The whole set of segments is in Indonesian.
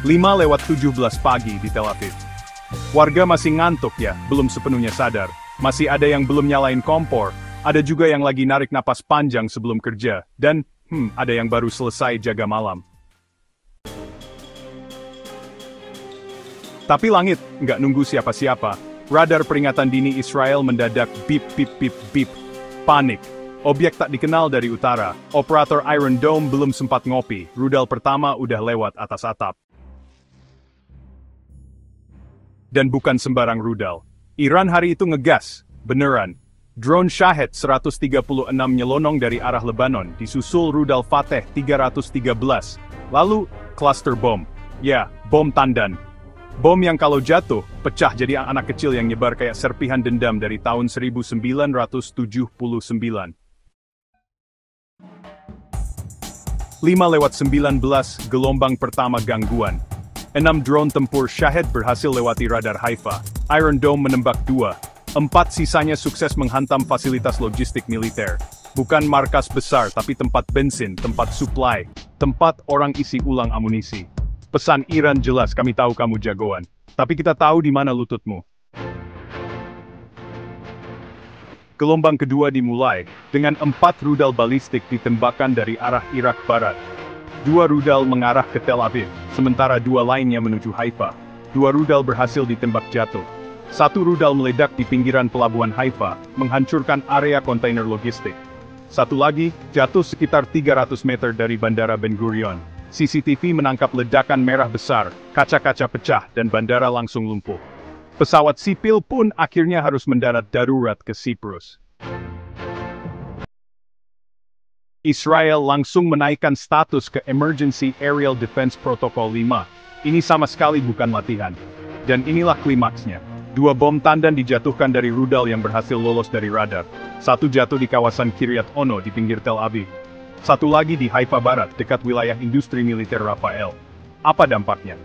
5:17 pagi di Tel Aviv. Warga masih ngantuk ya, belum sepenuhnya sadar. Masih ada yang belum nyalain kompor, ada juga yang lagi narik napas panjang sebelum kerja, dan, ada yang baru selesai jaga malam. Tapi langit, nggak nunggu siapa-siapa. Radar peringatan dini Israel mendadak bip bip bip bip. Panik. Objek tak dikenal dari utara. Operator Iron Dome belum sempat ngopi. Rudal pertama udah lewat atas atap. Dan bukan sembarang rudal. Iran hari itu ngegas. Beneran. Drone Shahed 136 nyelonong dari arah Lebanon, disusul rudal Fateh 313. Lalu, cluster bom. Ya, bom tandan. Bom yang kalau jatuh, pecah jadi anak kecil yang nyebar kayak serpihan dendam dari tahun 1979. 5:19 gelombang pertama gangguan. 6 drone tempur Shahed berhasil lewati radar Haifa. Iron Dome menembak 2. 4 sisanya sukses menghantam fasilitas logistik militer. Bukan markas besar tapi tempat bensin, tempat supply, tempat orang isi ulang amunisi. Pesan Iran jelas, kami tahu kamu jagoan. Tapi kita tahu di mana lututmu. Gelombang kedua dimulai, dengan 4 rudal balistik ditembakkan dari arah Irak Barat. 2 rudal mengarah ke Tel Aviv, sementara 2 lainnya menuju Haifa. 2 rudal berhasil ditembak jatuh. 1 rudal meledak di pinggiran pelabuhan Haifa, menghancurkan area kontainer logistik. 1 lagi, jatuh sekitar 300 meter dari Bandara Ben Gurion. CCTV menangkap ledakan merah besar, kaca-kaca pecah dan bandara langsung lumpuh. Pesawat sipil pun akhirnya harus mendarat darurat ke Siprus. Israel langsung menaikkan status ke Emergency Aerial Defense Protocol 5. Ini sama sekali bukan latihan. Dan inilah klimaksnya. 2 bom tandan dijatuhkan dari rudal yang berhasil lolos dari radar. 1 jatuh di kawasan Kiryat Ono di pinggir Tel Aviv. 1 lagi di Haifa Barat, dekat wilayah industri militer Rafael. Apa dampaknya?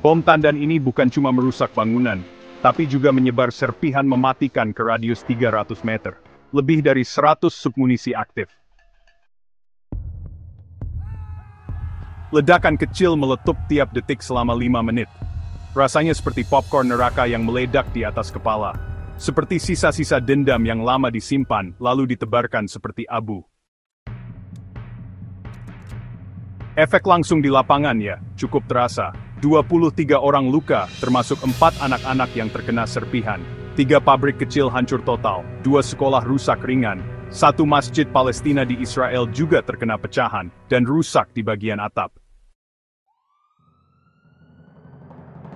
Bom tandan ini bukan cuma merusak bangunan, tapi juga menyebar serpihan mematikan ke radius 300 meter. Lebih dari 100 submunisi aktif. Ledakan kecil meletup tiap detik selama 5 menit. Rasanya seperti popcorn neraka yang meledak di atas kepala. Seperti sisa-sisa dendam yang lama disimpan, lalu ditebarkan seperti abu. Efek langsung di lapangan ya, cukup terasa. 23 orang luka, termasuk 4 anak-anak yang terkena serpihan. 3 pabrik kecil hancur total, 2 sekolah rusak ringan, 1 masjid Palestina di Israel juga terkena pecahan, dan rusak di bagian atap.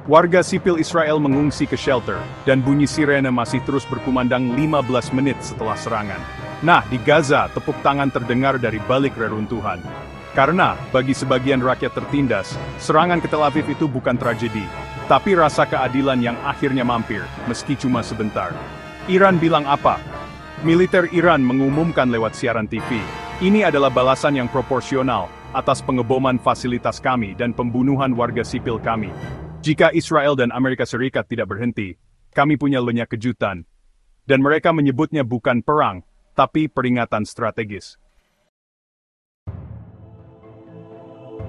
Warga sipil Israel mengungsi ke shelter, dan bunyi sirene masih terus berkumandang 15 menit setelah serangan. Nah, di Gaza, tepuk tangan terdengar dari balik reruntuhan. Karena, bagi sebagian rakyat tertindas, serangan ke Tel Aviv itu bukan tragedi, tapi rasa keadilan yang akhirnya mampir, meski cuma sebentar. Iran bilang apa? Militer Iran mengumumkan lewat siaran TV, ini adalah balasan yang proporsional atas pengeboman fasilitas kami dan pembunuhan warga sipil kami. Jika Israel dan Amerika Serikat tidak berhenti, kami punya banyak kejutan. Dan mereka menyebutnya bukan perang, tapi peringatan strategis.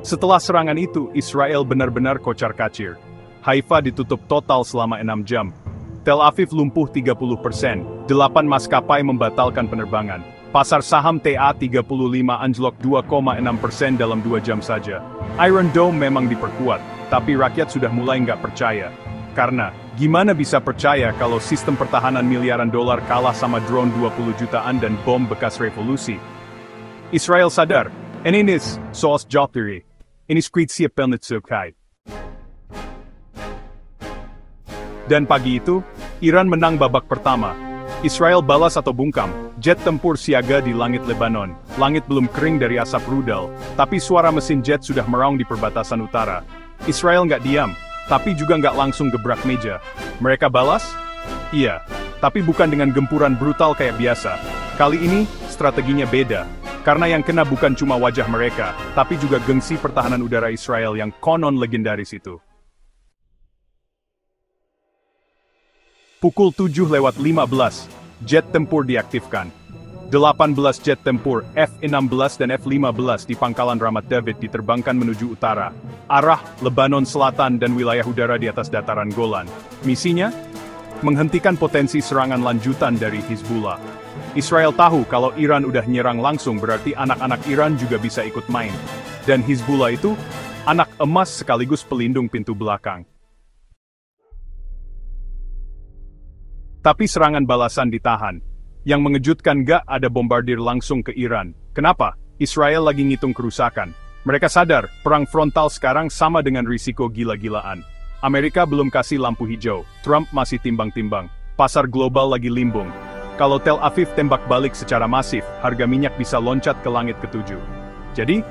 Setelah serangan itu, Israel benar-benar kocar-kacir. Haifa ditutup total selama 6 jam. Tel Aviv lumpuh 30%, 8 maskapai membatalkan penerbangan. Pasar saham TA35 anjlok 2,6% dalam 2 jam saja. Iron Dome memang diperkuat, tapi rakyat sudah mulai nggak percaya. Karena, gimana bisa percaya kalau sistem pertahanan miliaran dolar kalah sama drone 20 jutaan dan bom bekas revolusi? Israel sadar, ini soal jotiri. Ini skritsia pelnitsukait. Dan pagi itu, Iran menang babak pertama. Israel balas atau bungkam, jet tempur siaga di langit Lebanon. Langit belum kering dari asap rudal, tapi suara mesin jet sudah meraung di perbatasan utara. Israel nggak diam, tapi juga nggak langsung gebrak meja. Mereka balas? Iya, tapi bukan dengan gempuran brutal kayak biasa. Kali ini, strateginya beda. Karena yang kena bukan cuma wajah mereka, tapi juga gengsi pertahanan udara Israel yang konon legendaris itu. Pukul 7:15, jet tempur diaktifkan. 18 jet tempur F-16 dan F-15 di pangkalan Ramat David diterbangkan menuju utara, arah Lebanon Selatan dan wilayah udara di atas dataran Golan. Misinya? Menghentikan potensi serangan lanjutan dari Hizbullah. Israel tahu kalau Iran udah nyerang langsung berarti anak-anak Iran juga bisa ikut main. Dan Hizbullah itu, anak emas sekaligus pelindung pintu belakang. Tapi serangan balasan ditahan. Yang mengejutkan gak ada bombardir langsung ke Iran. Kenapa? Israel lagi ngitung kerusakan. Mereka sadar, perang frontal sekarang sama dengan risiko gila-gilaan. Amerika belum kasih lampu hijau, Trump masih timbang-timbang. Pasar global lagi limbung. Kalau Tel Aviv tembak balik secara masif, harga minyak bisa loncat ke langit ketujuh. Jadi,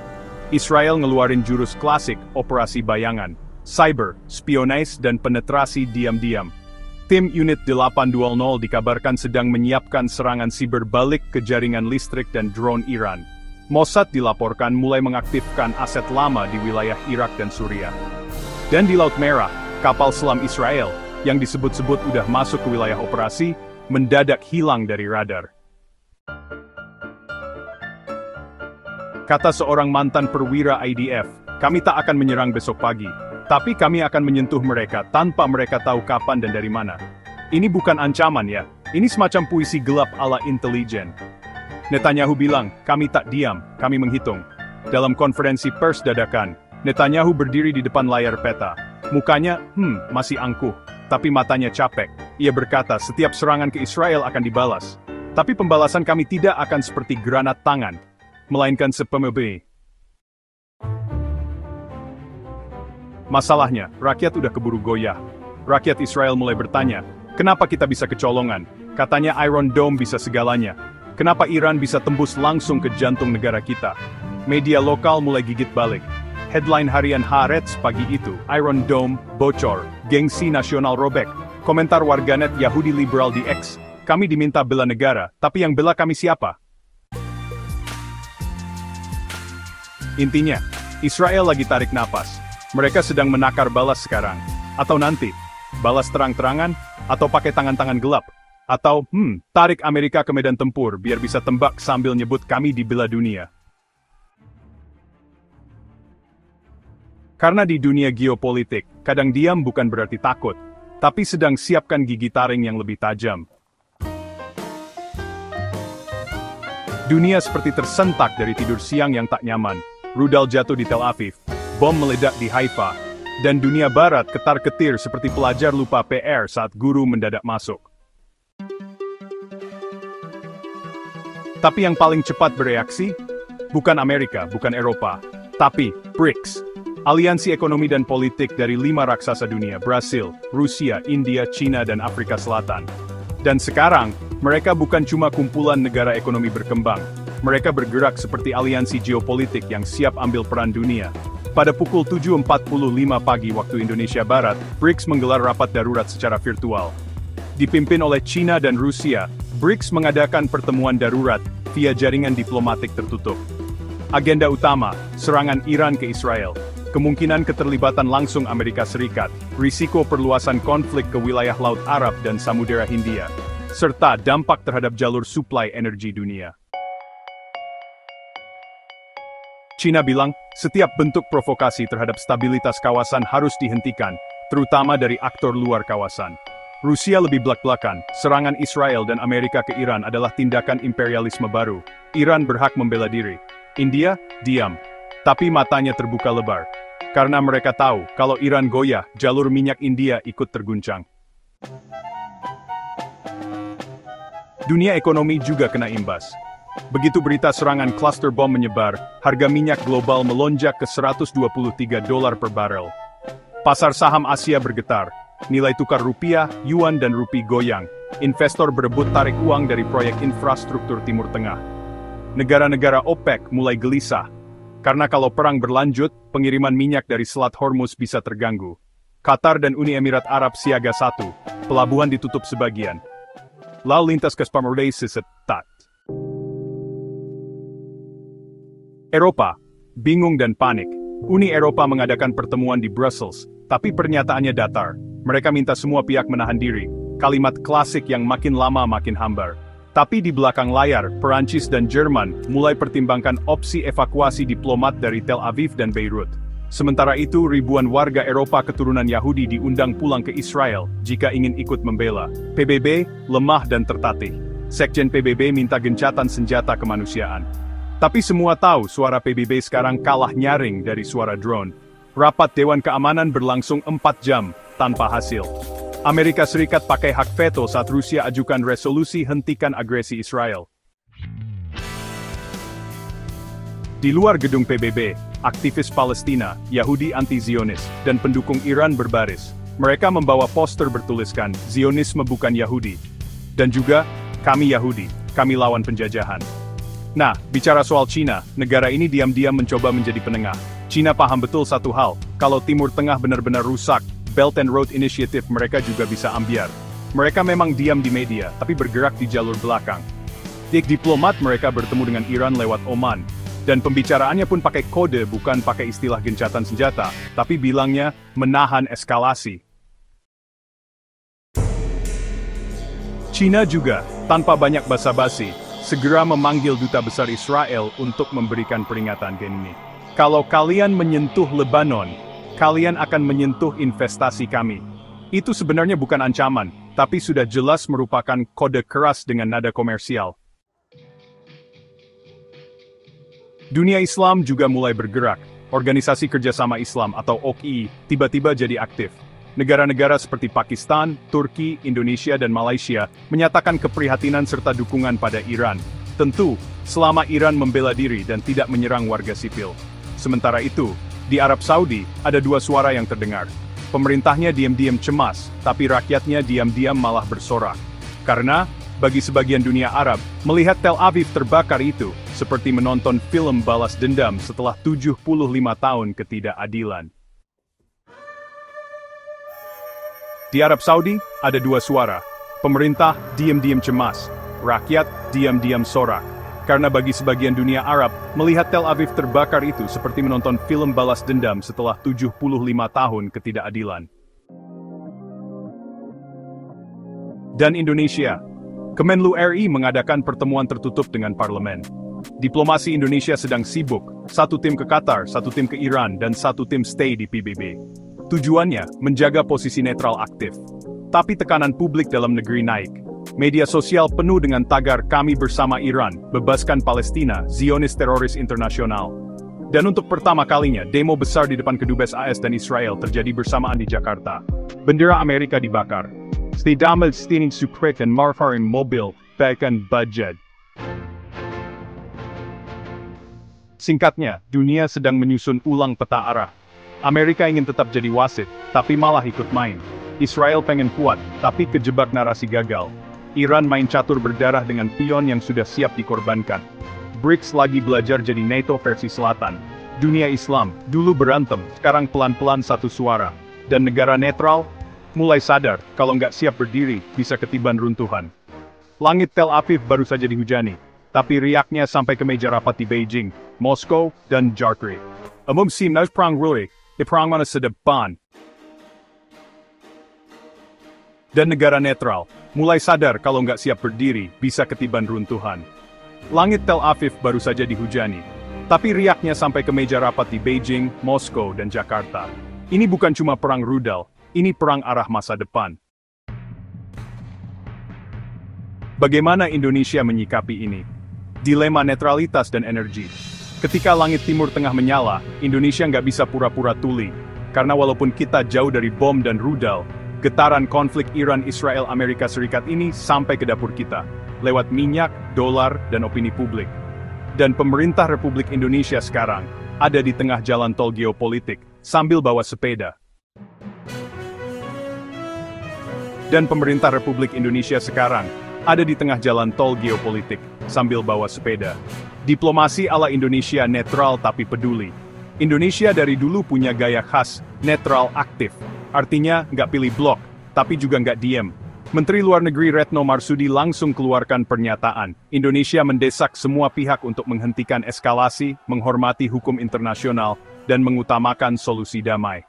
Israel ngeluarin jurus klasik, operasi bayangan, cyber, spionage dan penetrasi diam-diam. Tim Unit 820 dikabarkan sedang menyiapkan serangan siber balik ke jaringan listrik dan drone Iran. Mossad dilaporkan mulai mengaktifkan aset lama di wilayah Irak dan Suriah. Dan di Laut Merah, kapal selam Israel, yang disebut-sebut udah masuk ke wilayah operasi, mendadak hilang dari radar. Kata seorang mantan perwira IDF, kami tak akan menyerang besok pagi. Tapi kami akan menyentuh mereka tanpa mereka tahu kapan dan dari mana. Ini bukan ancaman ya, ini semacam puisi gelap ala intelijen. Netanyahu bilang, kami tak diam, kami menghitung. Dalam konferensi pers dadakan, Netanyahu berdiri di depan layar peta. Mukanya, masih angkuh, tapi matanya capek. Ia berkata, setiap serangan ke Israel akan dibalas. Tapi pembalasan kami tidak akan seperti granat tangan, melainkan sepemebe. Masalahnya, rakyat udah keburu goyah. Rakyat Israel mulai bertanya, kenapa kita bisa kecolongan? Katanya Iron Dome bisa segalanya. Kenapa Iran bisa tembus langsung ke jantung negara kita? Media lokal mulai gigit balik. Headline harian Haaretz pagi itu, Iron Dome, bocor, gengsi nasional robek. Komentar warganet Yahudi liberal di X, kami diminta bela negara, tapi yang bela kami siapa? Intinya, Israel lagi tarik napas. Mereka sedang menakar balas sekarang. Atau nanti. Balas terang-terangan, atau pakai tangan-tangan gelap. Atau, tarik Amerika ke medan tempur biar bisa tembak sambil nyebut kami dibela dunia. Karena di dunia geopolitik, kadang diam bukan berarti takut. Tapi sedang siapkan gigi taring yang lebih tajam. Dunia seperti tersentak dari tidur siang yang tak nyaman. Rudal jatuh di Tel Aviv. Bom meledak di Haifa, dan dunia barat ketar-ketir seperti pelajar lupa PR saat guru mendadak masuk. Tapi yang paling cepat bereaksi, bukan Amerika, bukan Eropa, tapi BRICS, aliansi ekonomi dan politik dari 5 raksasa dunia, Brasil, Rusia, India, China, dan Afrika Selatan. Dan sekarang, mereka bukan cuma kumpulan negara ekonomi berkembang, mereka bergerak seperti aliansi geopolitik yang siap ambil peran dunia. Pada pukul 7.45 pagi waktu Indonesia Barat, BRICS menggelar rapat darurat secara virtual. Dipimpin oleh China dan Rusia, BRICS mengadakan pertemuan darurat via jaringan diplomatik tertutup. Agenda utama, serangan Iran ke Israel, kemungkinan keterlibatan langsung Amerika Serikat, risiko perluasan konflik ke wilayah Laut Arab dan Samudera Hindia, serta dampak terhadap jalur suplai energi dunia. China bilang, setiap bentuk provokasi terhadap stabilitas kawasan harus dihentikan, terutama dari aktor luar kawasan. Rusia lebih belak-belakan, serangan Israel dan Amerika ke Iran adalah tindakan imperialisme baru. Iran berhak membela diri. India, diam. Tapi matanya terbuka lebar. Karena mereka tahu, kalau Iran goyah, jalur minyak India ikut terguncang. Dunia ekonomi juga kena imbas. Begitu berita serangan cluster bom menyebar, harga minyak global melonjak ke $123 per barel. Pasar saham Asia bergetar, nilai tukar rupiah, yuan dan rupiah goyang. Investor berebut tarik uang dari proyek infrastruktur Timur Tengah. Negara-negara OPEC mulai gelisah, karena kalau perang berlanjut, pengiriman minyak dari Selat Hormuz bisa terganggu. Qatar dan Uni Emirat Arab siaga 1, pelabuhan ditutup sebagian. Lalu lintas ke Spamordei sesetat. Eropa, bingung dan panik. Uni Eropa mengadakan pertemuan di Brussels, tapi pernyataannya datar. Mereka minta semua pihak menahan diri. Kalimat klasik yang makin lama makin hambar. Tapi di belakang layar, Perancis dan Jerman mulai pertimbangkan opsi evakuasi diplomat dari Tel Aviv dan Beirut. Sementara itu, ribuan warga Eropa keturunan Yahudi diundang pulang ke Israel jika ingin ikut membela. PBB lemah dan tertatih. Sekjen PBB minta gencatan senjata kemanusiaan. Tapi semua tahu suara PBB sekarang kalah nyaring dari suara drone. Rapat Dewan Keamanan berlangsung 4 jam, tanpa hasil. Amerika Serikat pakai hak veto saat Rusia ajukan resolusi hentikan agresi Israel. Di luar gedung PBB, aktivis Palestina, Yahudi anti-Zionis, dan pendukung Iran berbaris. Mereka membawa poster bertuliskan, Zionisme bukan Yahudi. Dan juga, kami Yahudi, kami lawan penjajahan. Nah, bicara soal Cina, negara ini diam-diam mencoba menjadi penengah. Cina paham betul satu hal, kalau Timur Tengah benar-benar rusak, Belt and Road Initiative mereka juga bisa ambiar. Mereka memang diam di media, tapi bergerak di jalur belakang. Diplomat mereka bertemu dengan Iran lewat Oman. Dan pembicaraannya pun pakai kode, bukan pakai istilah gencatan senjata, tapi bilangnya menahan eskalasi. Cina juga, tanpa banyak basa-basi, segera memanggil duta besar Israel untuk memberikan peringatan gini. Kalau kalian menyentuh Lebanon, kalian akan menyentuh investasi kami. Itu sebenarnya bukan ancaman, tapi sudah jelas merupakan kode keras dengan nada komersial. Dunia Islam juga mulai bergerak. Organisasi Kerjasama Islam atau OKI tiba-tiba jadi aktif. Negara-negara seperti Pakistan, Turki, Indonesia, dan Malaysia menyatakan keprihatinan serta dukungan pada Iran. Tentu, selama Iran membela diri dan tidak menyerang warga sipil. Sementara itu, di Arab Saudi, ada dua suara yang terdengar. Pemerintahnya diam-diam cemas, tapi rakyatnya diam-diam malah bersorak. Karena, bagi sebagian dunia Arab, melihat Tel Aviv terbakar itu, seperti menonton film balas dendam setelah 75 tahun ketidakadilan. Di Arab Saudi, ada dua suara. Pemerintah diam-diam cemas, rakyat diam-diam sorak. Karena bagi sebagian dunia Arab, melihat Tel Aviv terbakar itu seperti menonton film balas dendam setelah 75 tahun ketidakadilan. Dan Indonesia. Kemenlu RI mengadakan pertemuan tertutup dengan parlemen. Diplomasi Indonesia sedang sibuk, satu tim ke Qatar, satu tim ke Iran, dan satu tim stay di PBB. Tujuannya, menjaga posisi netral aktif. Tapi tekanan publik dalam negeri naik. Media sosial penuh dengan tagar kami bersama Iran, bebaskan Palestina, Zionis teroris internasional. Dan untuk pertama kalinya, demo besar di depan kedubes AS dan Israel terjadi bersamaan di Jakarta. Bendera Amerika dibakar. Setidaknya stinin sukret dan marfarin mobil, bahkan budget. Singkatnya, dunia sedang menyusun ulang peta arah. Amerika ingin tetap jadi wasit, tapi malah ikut main. Israel pengen kuat, tapi kejebak narasi gagal. Iran main catur berdarah dengan pion yang sudah siap dikorbankan. BRICS lagi belajar jadi NATO versi selatan. Dunia Islam, dulu berantem, sekarang pelan-pelan satu suara. Dan negara netral, mulai sadar, kalau nggak siap berdiri, bisa ketiban runtuhan. Langit Tel Aviv baru saja dihujani, tapi riaknya sampai ke meja rapat di Beijing, Moskow, dan Jakarta. Umum simnas perang ruri, di perang mana sedepan. Dan negara netral, mulai sadar kalau nggak siap berdiri, bisa ketiban runtuhan. Langit Tel Aviv baru saja dihujani, tapi riaknya sampai ke meja rapat di Beijing, Moskow, dan Jakarta. Ini bukan cuma perang rudal, ini perang arah masa depan. Bagaimana Indonesia menyikapi ini? Dilema netralitas dan energi. Ketika langit Timur Tengah menyala, Indonesia nggak bisa pura-pura tuli. Karena walaupun kita jauh dari bom dan rudal, getaran konflik Iran-Israel-Amerika Serikat ini sampai ke dapur kita, lewat minyak, dolar, dan opini publik. Dan pemerintah Republik Indonesia sekarang, ada di tengah jalan tol geopolitik, sambil bawa sepeda. Dan pemerintah Republik Indonesia sekarang, ada di tengah jalan tol geopolitik, sambil bawa sepeda. Diplomasi ala Indonesia netral tapi peduli. Indonesia dari dulu punya gaya khas, netral aktif. Artinya, nggak pilih blok, tapi juga nggak diem. Menteri Luar Negeri Retno Marsudi langsung keluarkan pernyataan. Indonesia mendesak semua pihak untuk menghentikan eskalasi, menghormati hukum internasional, dan mengutamakan solusi damai.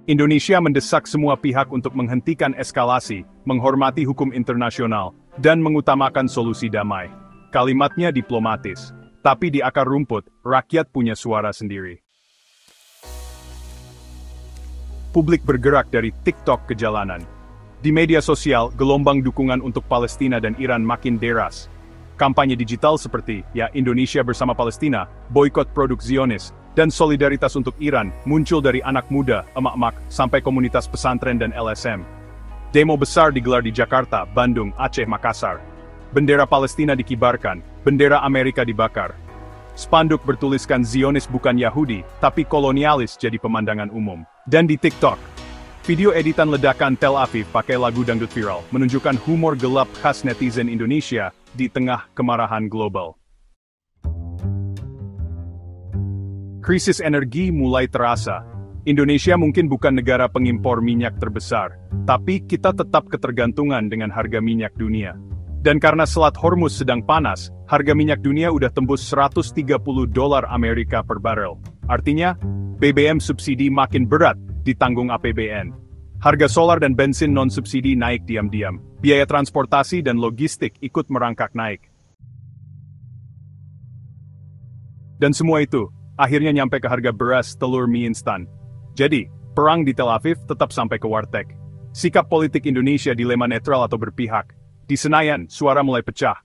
Indonesia mendesak semua pihak untuk menghentikan eskalasi, menghormati hukum internasional, dan mengutamakan solusi damai. Kalimatnya diplomatis, tapi di akar rumput, rakyat punya suara sendiri. Publik bergerak dari TikTok ke jalanan. Di media sosial, gelombang dukungan untuk Palestina dan Iran makin deras. Kampanye digital seperti "Ya Indonesia bersama Palestina", boikot produk Zionis, dan solidaritas untuk Iran muncul dari anak muda, emak-emak, sampai komunitas pesantren dan LSM. Demo besar digelar di Jakarta, Bandung, Aceh, Makassar. Bendera Palestina dikibarkan, bendera Amerika dibakar. Spanduk bertuliskan Zionis bukan Yahudi, tapi kolonialis jadi pemandangan umum. Dan di TikTok, video editan ledakan Tel Aviv pakai lagu dangdut viral, menunjukkan humor gelap khas netizen Indonesia di tengah kemarahan global. Krisis energi mulai terasa. Indonesia mungkin bukan negara pengimpor minyak terbesar, tapi kita tetap ketergantungan dengan harga minyak dunia. Dan karena Selat Hormuz sedang panas, harga minyak dunia udah tembus $130 Amerika per barel. Artinya, BBM subsidi makin berat ditanggung APBN. Harga solar dan bensin non-subsidi naik diam-diam. Biaya transportasi dan logistik ikut merangkak naik. Dan semua itu akhirnya nyampe ke harga beras, telur, mie instan. Jadi, perang di Tel Aviv tetap sampai ke warteg. Sikap politik Indonesia dilema netral atau berpihak. Di Senayan, suara mulai pecah.